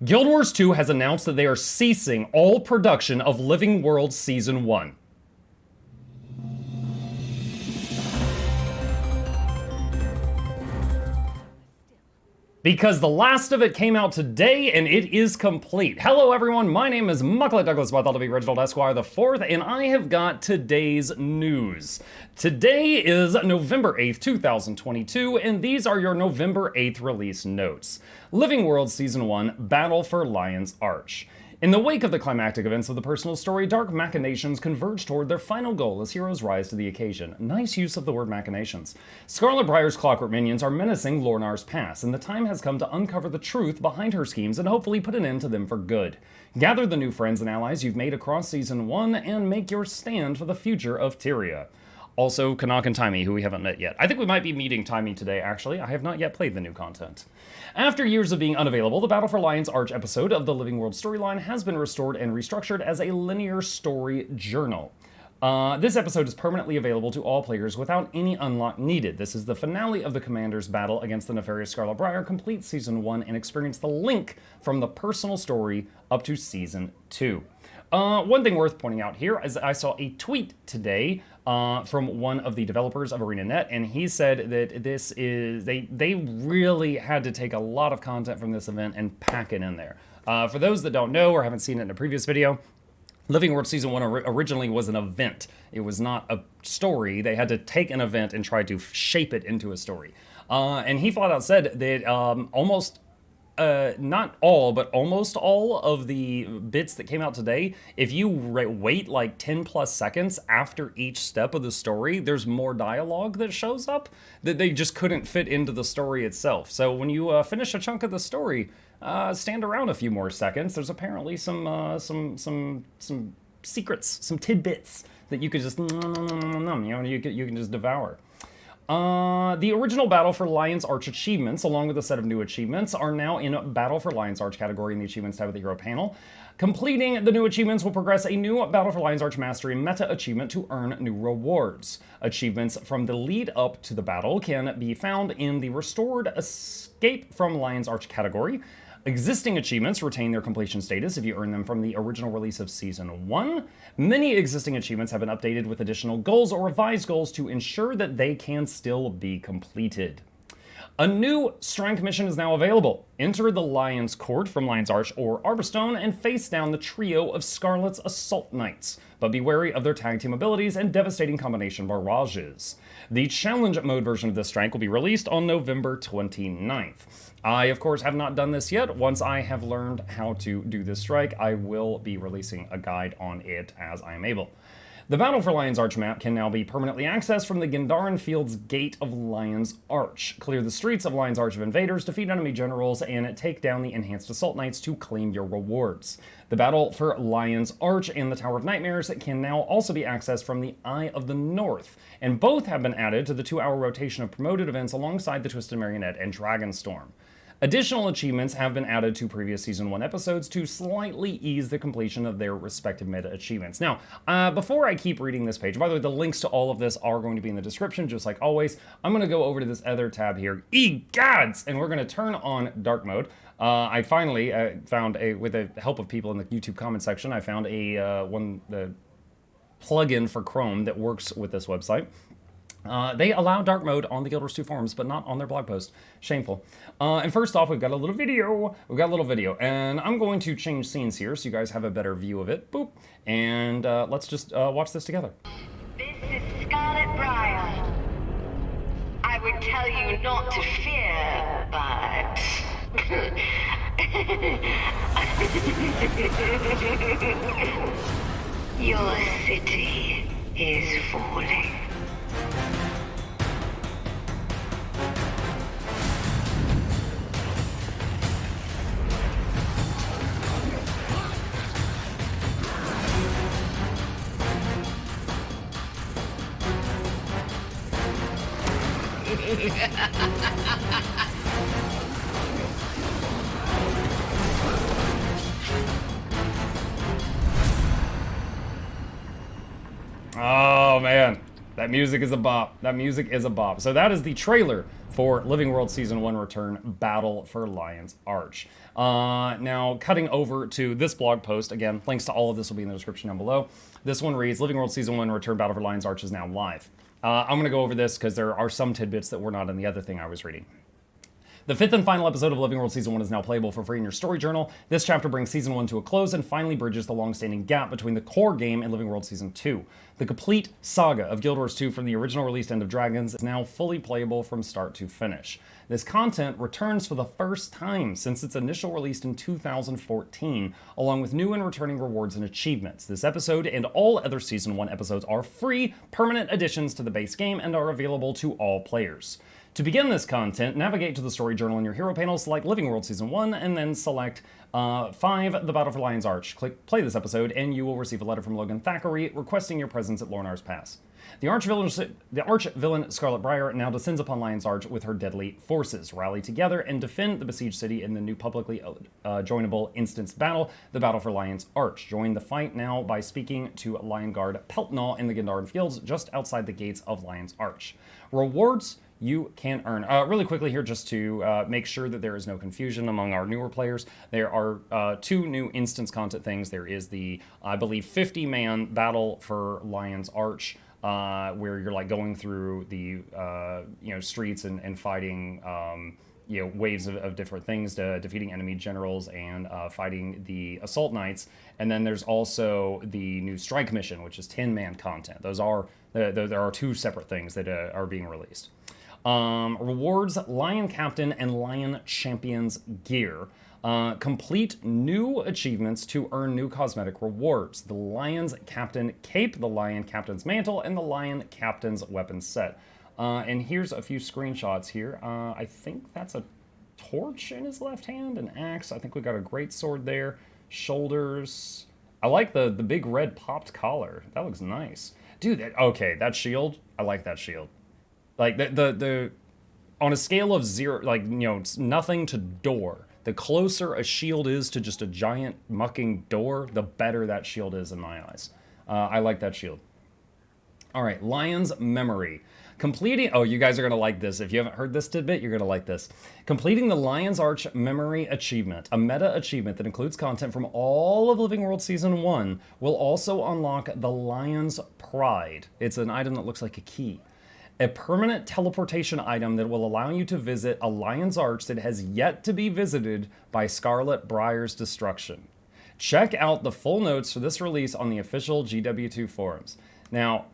Guild Wars 2 has announced that they are ceasing all production of Living Worlds Season 1. Because the last of it came out today, and it is complete. Hello everyone, my name is Mucklet Douglas, but I thought to be Reginald Esquire the Fourth, and I have got today's news. Today is November 8th, 2022, and these are your November 8th release notes. Living Worlds Season 1, Battle for Lion's Arch. In the wake of the climactic events of the personal story, dark machinations converge toward their final goal as heroes rise to the occasion. Nice use of the word machinations. Scarlet Briar's clockwork minions are menacing Lornar's pass, and the time has come to uncover the truth behind her schemes and hopefully put an end to them for good. Gather the new friends and allies you've made across Season 1 and make your stand for the future of Tyria. Also, Canuck and Timey, who we haven't met yet. I think we might be meeting Timey today, actually. I have not yet played the new content. After years of being unavailable, the Battle for Lion's Arch episode of the Living World storyline has been restored and restructured as a linear story journal. This episode is permanently available to all players without any unlock needed. This is the finale of the Commander's battle against the nefarious Scarlet Briar. Complete Season 1 and experience the link from the personal story up to Season 2. One thing worth pointing out here is I saw a tweet today from one of the developers of ArenaNet, and he said that this is, they really had to take a lot of content from this event and pack it in there. For those that don't know or haven't seen it in a previous video, Living World Season 1 originally was an event. It was not a story. They had to take an event and try to shape it into a story. And he flat out said that not all, but almost all of the bits that came out today, if you wait like 10 plus seconds after each step of the story, there's more dialogue that shows up that they just couldn't fit into the story itself. So when you finish a chunk of the story, stand around a few more seconds. There's apparently some secrets, some tidbits that you could just, you can just devour. The original Battle for Lion's Arch achievements, along with a set of new achievements, are now in Battle for Lion's Arch category in the Achievements tab of the Hero panel. Completing the new achievements will progress a new Battle for Lion's Arch Mastery meta achievement to earn new rewards. Achievements from the lead up to the battle can be found in the Restored Escape from Lion's Arch category. Existing achievements retain their completion status if you earn them from the original release of Season 1. Many existing achievements have been updated with additional goals or revised goals to ensure that they can still be completed. A new strength mission is now available. Enter the Lion's Court from Lion's Arch or Arborstone and face down the trio of Scarlet's Assault Knights, but be wary of their tag team abilities and devastating combination barrages. The challenge mode version of this strength will be released on November 29th. I, of course, have not done this yet. Once I have learned how to do this strike, I will be releasing a guide on it as I am able. The Battle for Lion's Arch map can now be permanently accessed from the Gendaran Field's Gate of Lion's Arch. Clear the streets of Lion's Arch of invaders, defeat enemy generals, and take down the Enhanced Assault Knights to claim your rewards. The Battle for Lion's Arch and the Tower of Nightmares can now also be accessed from the Eye of the North, and both have been added to the 2-hour rotation of promoted events alongside the Twisted Marionette and Dragonstorm. Additional achievements have been added to previous Season 1 episodes to slightly ease the completion of their respective meta achievements. Now, before I keep reading this page, by the way, the links to all of this are going to be in the description, just like always. I'm going to go over to this other tab here, eGods, and we're going to turn on dark mode. I finally found with the help of people in the YouTube comment section, I found the plugin for Chrome that works with this website. They allow dark mode on the Guild Wars 2 forums, but not on their blog post. Shameful. And first off, we've got a little video. And I'm going to change scenes here so you guys have a better view of it. Boop. And let's just watch this together. This is Scarlet Briar. I would tell you not to fear, but... Your city is falling. Oh man, that music is a bop. So that is the trailer for Living World Season 1 Return Battle for Lion's Arch. Now, cutting over to this blog post, again, links to all of this will be in the description down below. This one reads, Living World Season 1 Return Battle for Lion's Arch is now live. I'm going to go over this because there are some tidbits that were not in the other thing I was reading. The 5th and final episode of Living World Season 1 is now playable for free in your story journal. This chapter brings Season 1 to a close and finally bridges the long-standing gap between the core game and Living World Season 2. The complete saga of Guild Wars 2 from the original released End of Dragons is now fully playable from start to finish. This content returns for the first time since its initial release in 2014, along with new and returning rewards and achievements. This episode and all other Season 1 episodes are free, permanent additions to the base game and are available to all players. To begin this content, navigate to the story journal in your hero panel, select Living World Season 1, and then select 5, The Battle for Lion's Arch. Click Play this episode, and you will receive a letter from Logan Thackeray requesting your presence at Lornar's Pass. The arch-villain Scarlet Briar now descends upon Lion's Arch with her deadly forces. Rally together and defend the besieged city in the new publicly joinable instance battle, the Battle for Lion's Arch. Join the fight now by speaking to Lion Guard Peltnaw in the Gendarn Fields just outside the gates of Lion's Arch. Rewards you can earn. Really quickly here, just to make sure that there is no confusion among our newer players, there are 2 new instance content things. There is the, I believe, 50-man Battle for Lion's Arch, where you're like going through the streets and fighting waves of different things, defeating enemy generals and fighting the assault knights. And then there's also the new strike mission, which is 10-man content. Those are there are 2 separate things that are being released. Rewards Lion Captain and Lion Champions gear. Complete new achievements to earn new cosmetic rewards. The Lion's Captain Cape, the Lion Captain's Mantle, and the Lion Captain's Weapon Set. And here's a few screenshots here. I think that's a torch in his left hand, an axe. I think we got a great sword there. Shoulders. I like the big red popped collar. That looks nice. Dude, okay, that shield. I like that shield. Like the on a scale of 0, like, nothing to door, the closer a shield is to just a giant mucking door, the better that shield is in my eyes. I like that shield. All right, Lion's Memory. Completing, oh, you guys are going to like this. If you haven't heard this tidbit, you're going to like this. Completing the Lion's Arch Memory Achievement, a meta achievement that includes content from all of Living World Season 1, will also unlock the Lion's Pride. It's an item that looks like a key. A permanent teleportation item that will allow you to visit a Lion's Arch that has yet to be visited by Scarlet Briar's destruction. Check out the full notes for this release on the official GW2 forums. Now,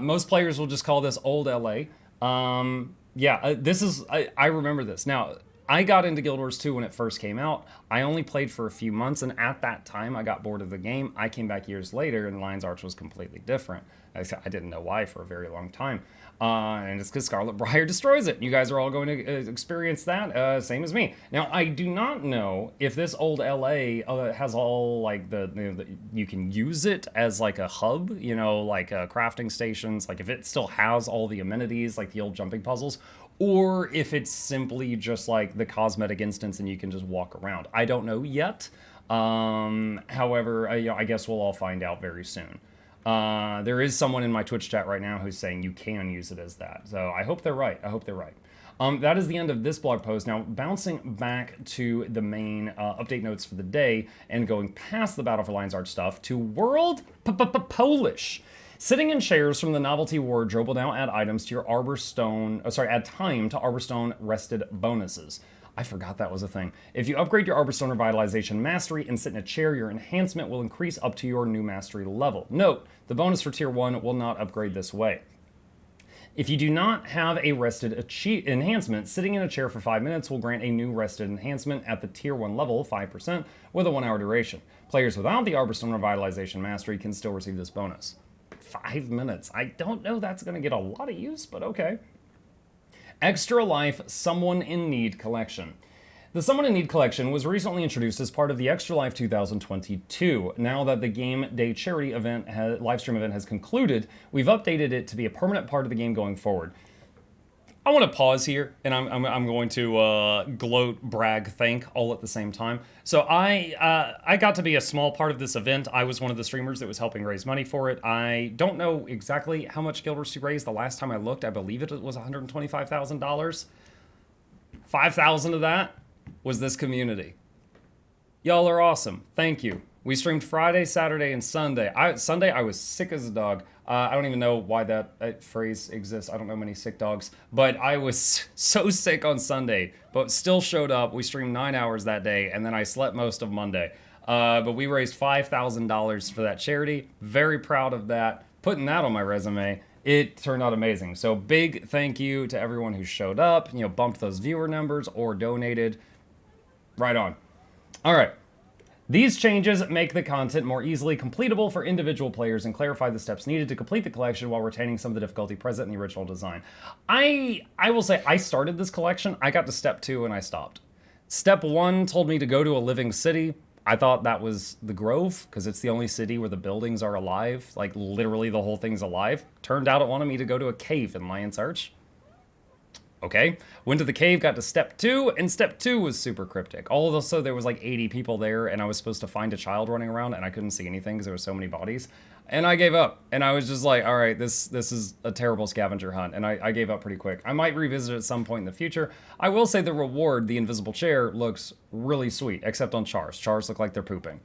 most players will just call this Old LA. This is, I remember this. Now, I got into Guild Wars 2 when it first came out. I only played for a few months, and at that time, I got bored of the game. I came back years later, and Lion's Arch was completely different. I didn't know why for a very long time. And it's because Scarlet Briar destroys it. You guys are all going to experience that, same as me. Now, I do not know if this Old LA has all, like, you can use it as, like, a hub, like crafting stations, like if it still has all the amenities, like the old jumping puzzles, or if it's simply just like the cosmetic instance and you can just walk around. I don't know yet. However, I guess we'll all find out very soon. There is someone in my Twitch chat right now who's saying you can use it as that. So I hope they're right. That is the end of this blog post. Now, bouncing back to the main update notes for the day and going past the Battle for Lion's Arch stuff to World Polish. Sitting in chairs from the novelty wardrobe will now add items to your add time to Arborstone rested bonuses. I forgot that was a thing. If you upgrade your Arborstone Revitalization Mastery and sit in a chair, your enhancement will increase up to your new mastery level. Note, the bonus for Tier 1 will not upgrade this way. If you do not have a rested enhancement, sitting in a chair for 5 minutes will grant a new rested enhancement at the Tier 1 level, 5%, with a 1-hour duration. Players without the Arborstone Revitalization Mastery can still receive this bonus. 5 minutes. I don't know that's going to get a lot of use, but okay. Extra Life Someone in Need Collection. The Someone in Need collection was recently introduced as part of the Extra Life 2022. Now that the Game Day charity event livestream event has concluded, we've updated it to be a permanent part of the game going forward. I want to pause here, and I'm going to gloat, brag, thank all at the same time. So I got to be a small part of this event. I was one of the streamers that was helping raise money for it. I don't know exactly how much Guild Wars 2 raised. The last time I looked, I believe it was $125,000. 5,000 of that was this community. Y'all are awesome. Thank you. We streamed Friday, Saturday, and Sunday. Sunday, I was sick as a dog. I don't even know why that phrase exists. I don't know many sick dogs. But I was so sick on Sunday, but still showed up. We streamed 9 hours that day, and then I slept most of Monday. But we raised $5,000 for that charity. Very proud of that. Putting that on my resume. It turned out amazing. So big thank you to everyone who showed up, bumped those viewer numbers or donated. Right on. All right. These changes make the content more easily completable for individual players and clarify the steps needed to complete the collection while retaining some of the difficulty present in the original design. I will say I started this collection. I got to step 2 and I stopped. Step 1 told me to go to a living city. I thought that was the Grove because it's the only city where the buildings are alive. Like literally the whole thing's alive. Turned out it wanted me to go to a cave in Lion's Arch. Okay, went to the cave, got to step 2, and step 2 was super cryptic. Also, there was like 80 people there, and I was supposed to find a child running around, and I couldn't see anything because there were so many bodies. And I gave up, and I was just like, all right, this is a terrible scavenger hunt, and I gave up pretty quick. I might revisit it at some point in the future. I will say the reward, the invisible chair, looks really sweet, except on chars. Chars look like they're pooping.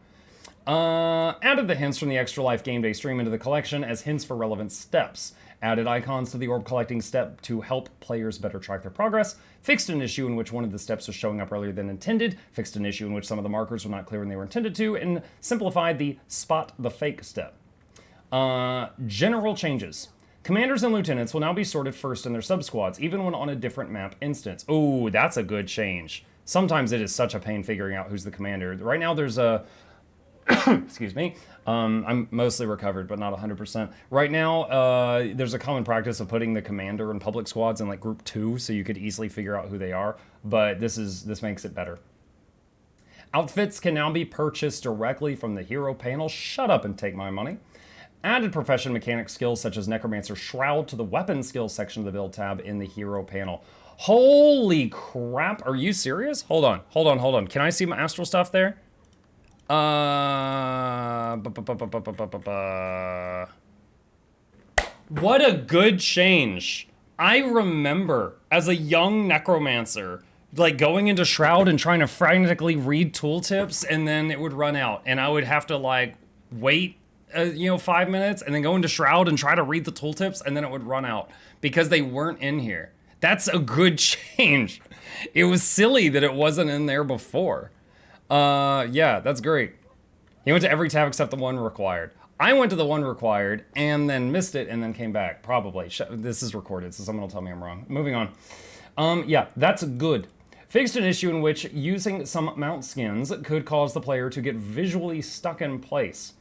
Added the hints from the Extra Life Game Day stream into the collection as hints for relevant steps. Added icons to the orb collecting step to help players better track their progress. Fixed an issue in which one of the steps was showing up earlier than intended. Fixed an issue in which some of the markers were not clear when they were intended to. And simplified the spot the fake step. General changes. Commanders and lieutenants will now be sorted first in their sub-squads, even when on a different map instance. Ooh, that's a good change. Sometimes it is such a pain figuring out who's the commander. Right now there's a... excuse me. I'm mostly recovered, but not 100%. Right now, there's a common practice of putting the commander in public squads in like group 2, so you could easily figure out who they are. But this makes it better. Outfits can now be purchased directly from the hero panel. Shut up and take my money. Added profession mechanic skills such as Necromancer Shroud to the weapon skills section of the build tab in the hero panel. Holy crap! Are you serious? Hold on. Can I see my astral stuff there? What a good change. I remember as a young necromancer, like going into Shroud and trying to frantically read tooltips, and then it would run out, and I would have to like wait 5 minutes and then go into Shroud and try to read the tooltips, and then it would run out because they weren't in here. That's a good change. It was silly that it wasn't in there before. Yeah, that's great. He went to every tab except the one required. I went to the one required and then missed it and then came back. Probably. This is recorded, so someone will tell me I'm wrong. Moving on. Yeah, that's good. Fixed an issue in which using some mount skins could cause the player to get visually stuck in place.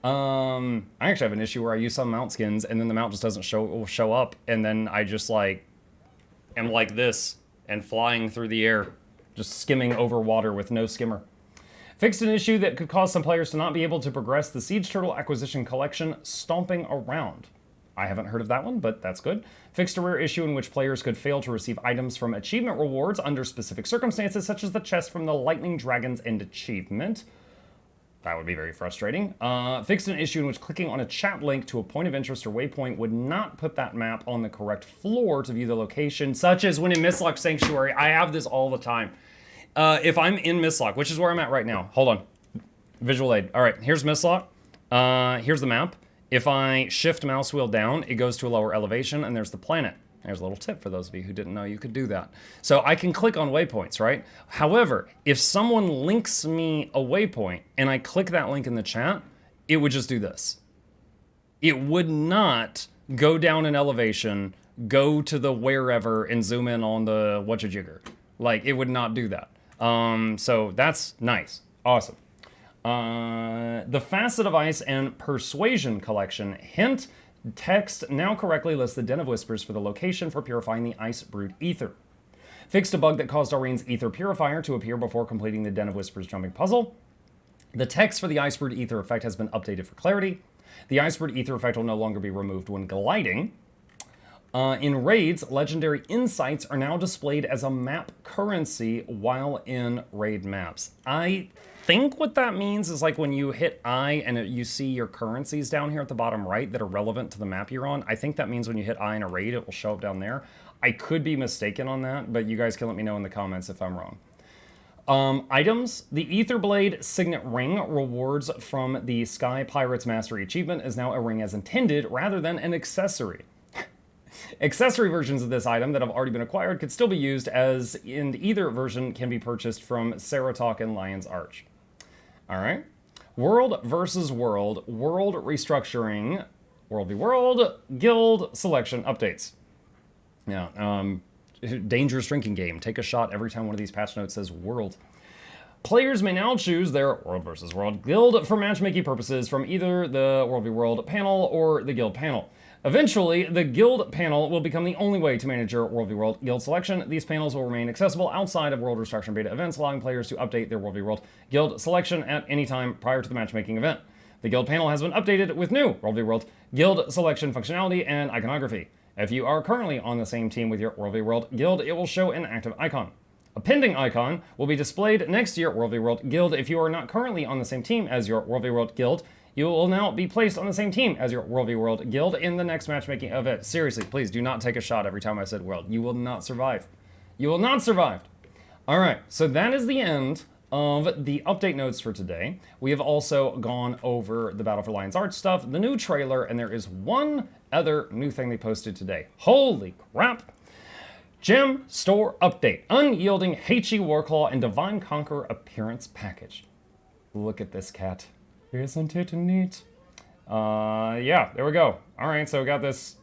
I actually have an issue where I use some mount skins and then the mount just doesn't show up, and then I just like am like this and flying through the air, just skimming over water with no skimmer. Fixed an issue that could cause some players to not be able to progress the Siege Turtle Acquisition Collection stomping around. I haven't heard of that one, but that's good. Fixed a rare issue in which players could fail to receive items from achievement rewards under specific circumstances, such as the chest from the Lightning Dragon's End achievement. That would be very frustrating. Fixed an issue in which clicking on a chat link to a point of interest or waypoint would not put that map on the correct floor to view the location, such as when in Mistlock Sanctuary. I have this all the time. If I'm in Mistlock, which is where I'm at right now. Hold on. Visual aid. All right, here's Mistlock. Here's the map. If I shift mouse wheel down, it goes to a lower elevation, and there's the planet. There's a little tip for those of you who didn't know you could do that. So I can click on waypoints, right? However, if someone links me a waypoint, and I click that link in the chat, it would just do this. It would not go down an elevation, go to the wherever, and zoom in on the whatcha-jigger. Like, it would not do that. So that's nice. Awesome. The Facet of Ice and Persuasion collection. Hint, text now correctly lists the Den of Whispers for the location for purifying the Ice Brood Ether. Fixed a bug that caused Aurine's Ether Purifier to appear before completing the Den of Whispers jumping puzzle. The text for the Ice Brood Ether effect has been updated for clarity. The Ice Brood Ether effect will no longer be removed when gliding. In raids, legendary insights are now displayed as a map currency while in raid maps. I think what that means is like when you hit I and you see your currencies down here at the bottom right that are relevant to the map you're on. I think that means when you hit I in a raid, it will show up down there. I could be mistaken on that, but you guys can let me know in the comments if I'm wrong. Items. The Etherblade Signet Ring rewards from the Sky Pirates Mastery achievement is now a ring as intended rather than an accessory. Accessory versions of this item that have already been acquired could still be used, as in either version can be purchased from Seratalk and Lion's Arch. Alright. World versus World. World restructuring. World v World. Guild selection updates. Yeah, dangerous drinking game. Take a shot every time one of these patch notes says world. Players may now choose their World vs. World guild for matchmaking purposes from either the World v World panel or the guild panel. Eventually, the guild panel will become the only way to manage your World v World guild selection. These panels will remain accessible outside of World Restructuring Beta events, allowing players to update their World v World guild selection at any time prior to the matchmaking event. The guild panel has been updated with new World v World guild selection functionality and iconography. If you are currently on the same team with your World v World guild, it will show an active icon. A pending icon will be displayed next to your World v World guild. If you are not currently on the same team as your World v World guild, you will now be placed on the same team as your World v World guild in the next matchmaking event. Seriously, please do not take a shot every time I said world. You will not survive. You will not survive. All right, so that is the end of the update notes for today. We have also gone over the Battle for Lion's Arch stuff, the new trailer, and there is one other new thing they posted today. Holy crap! Gem Store Update. Unyielding Heichi Warclaw and Divine Conqueror Appearance Package. Look at this cat. Isn't it neat? Yeah, there we go. All right, so we got this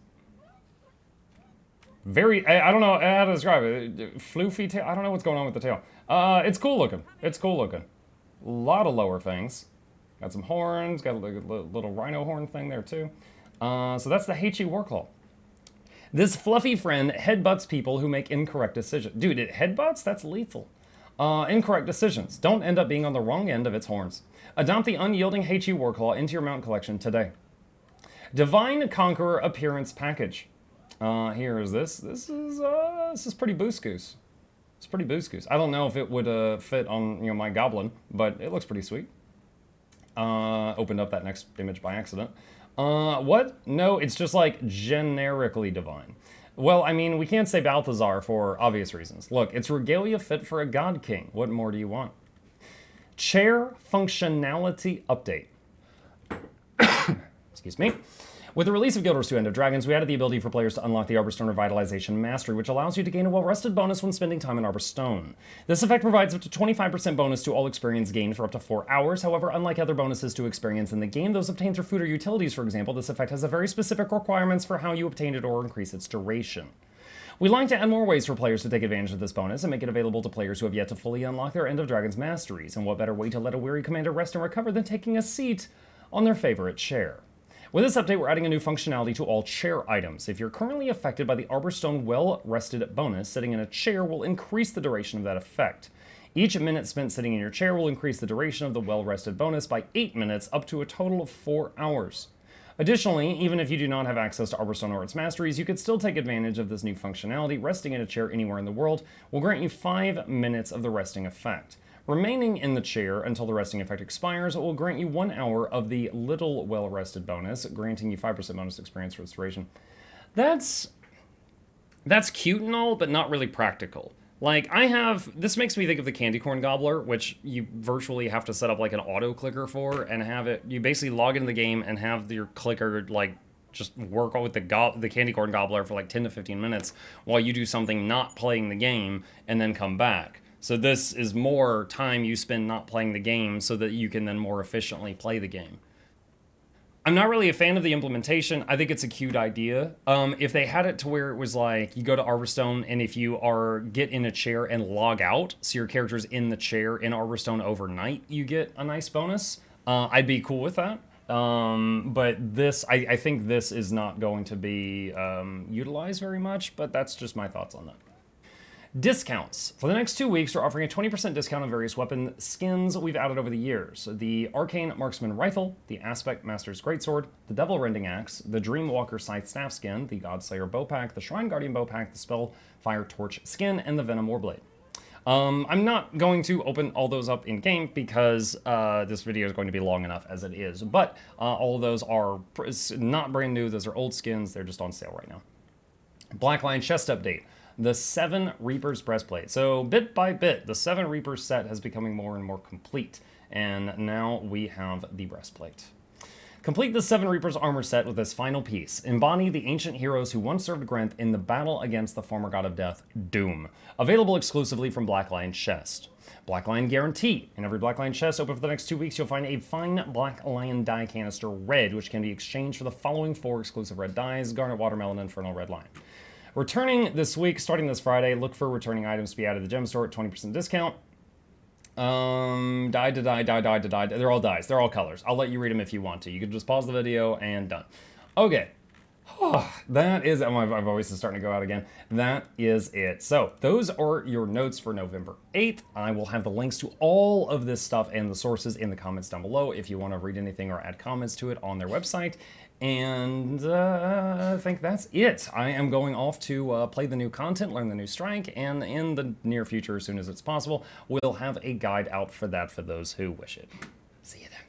very, I don't know how to describe it. Floofy tail. I don't know what's going on with the tail. It's cool looking. It's cool looking. A lot of lower things. Got some horns. Got a little rhino horn thing there too. So that's the Heichi Warclaw. This fluffy friend headbutts people who make incorrect decisions. Dude, it headbutts? That's lethal. Incorrect decisions. Don't end up being on the wrong end of its horns. Adopt the unyielding Heichi Warclaw into your mount collection today. Divine Conqueror Appearance Package. Here is this. This is pretty boost goose. It's pretty boost goose. I don't know if it would fit on my goblin, but it looks pretty sweet. Opened up that next image by accident. What? No, it's just like generically divine. Well, I mean, we can't say Balthazar for obvious reasons. Look, it's regalia fit for a god king. What more do you want? Chair functionality update. Excuse me. With the release of Guild Wars 2 End of Dragons, we added the ability for players to unlock the Arborstone Revitalization Mastery, which allows you to gain a well-rested bonus when spending time in Arborstone. This effect provides up to 25% bonus to all experience gained for up to 4 hours. However, unlike other bonuses to experience in the game, those obtained through food or utilities, for example, this effect has a very specific requirements for how you obtain it or increase its duration. We'd like to add more ways for players to take advantage of this bonus and make it available to players who have yet to fully unlock their End of Dragons masteries. And what better way to let a weary commander rest and recover than taking a seat on their favorite chair? With this update, we're adding a new functionality to all chair items. If you're currently affected by the Arborstone Well-Rested bonus, sitting in a chair will increase the duration of that effect. Each minute spent sitting in your chair will increase the duration of the Well-Rested bonus by 8 minutes, up to a total of 4 hours. Additionally, even if you do not have access to Arborstone or its masteries, you could still take advantage of this new functionality. Resting in a chair anywhere in the world will grant you 5 minutes of the resting effect. Remaining in the chair until the resting effect expires will grant you 1 hour of the Little Well-Rested bonus, granting you 5% bonus experience for its duration. That's cute and all, but not really practical. Like, this makes me think of the Candy Corn Gobbler, which you virtually have to set up like an auto clicker for and have it, you basically log into the game and have your clicker like just work with the Candy Corn Gobbler for like 10 to 15 minutes while you do something not playing the game and then come back. So this is more time you spend not playing the game so that you can then more efficiently play the game. I'm not really a fan of the implementation. I think it's a cute idea. If they had it to where it was like, you go to Arborstone, and if you get in a chair and log out, so your character's in the chair in Arborstone overnight, you get a nice bonus, I'd be cool with that. But this, I think this is not going to be utilized very much, but that's just my thoughts on that. Discounts. For the next 2 weeks, we're offering a 20% discount on various weapon skins we've added over the years. The Arcane Marksman Rifle, the Aspect Master's Greatsword, the Devil Rending Axe, the Dreamwalker Scythe Staff Skin, the Godslayer Bow Pack, the Shrine Guardian Bow Pack, the Spellfire Torch Skin, and the Venom Warblade. I'm not going to open all those up in-game because this video is going to be long enough as it is, but all of those are not brand new. Those are old skins. They're just on sale right now. Black Lion Chest Update. The 7 Reapers Breastplate. So bit by bit, the 7 Reapers set has becoming more and more complete, and now we have the breastplate. Complete the 7 Reapers armor set with this final piece. Embody the ancient heroes who once served Grenth in the battle against the former god of death, Doom. Available exclusively from Black Lion Chest. Black Lion Guarantee. In every Black Lion chest open for the next 2 weeks, you'll find a fine Black Lion die canister red, which can be exchanged for the following 4 exclusive red dies: Garnet, Watermelon, and Infernal Red Lion. Returning this week, starting this Friday, look for returning items to be added to the gem store at 20% discount. Die to die, die, die to die. They're all dies. They're all colors. I'll let you read them if you want to. You can just pause the video and done. Okay. That is, my voice is starting to go out again. That is it. So those are your notes for November 8th. I will have the links to all of this stuff and the sources in the comments down below if you want to read anything or add comments to it on their website. And I think that's it. I am going off to play the new content, learn the new strike, and in the near future, as soon as it's possible, we'll have a guide out for that for those who wish it. See you then.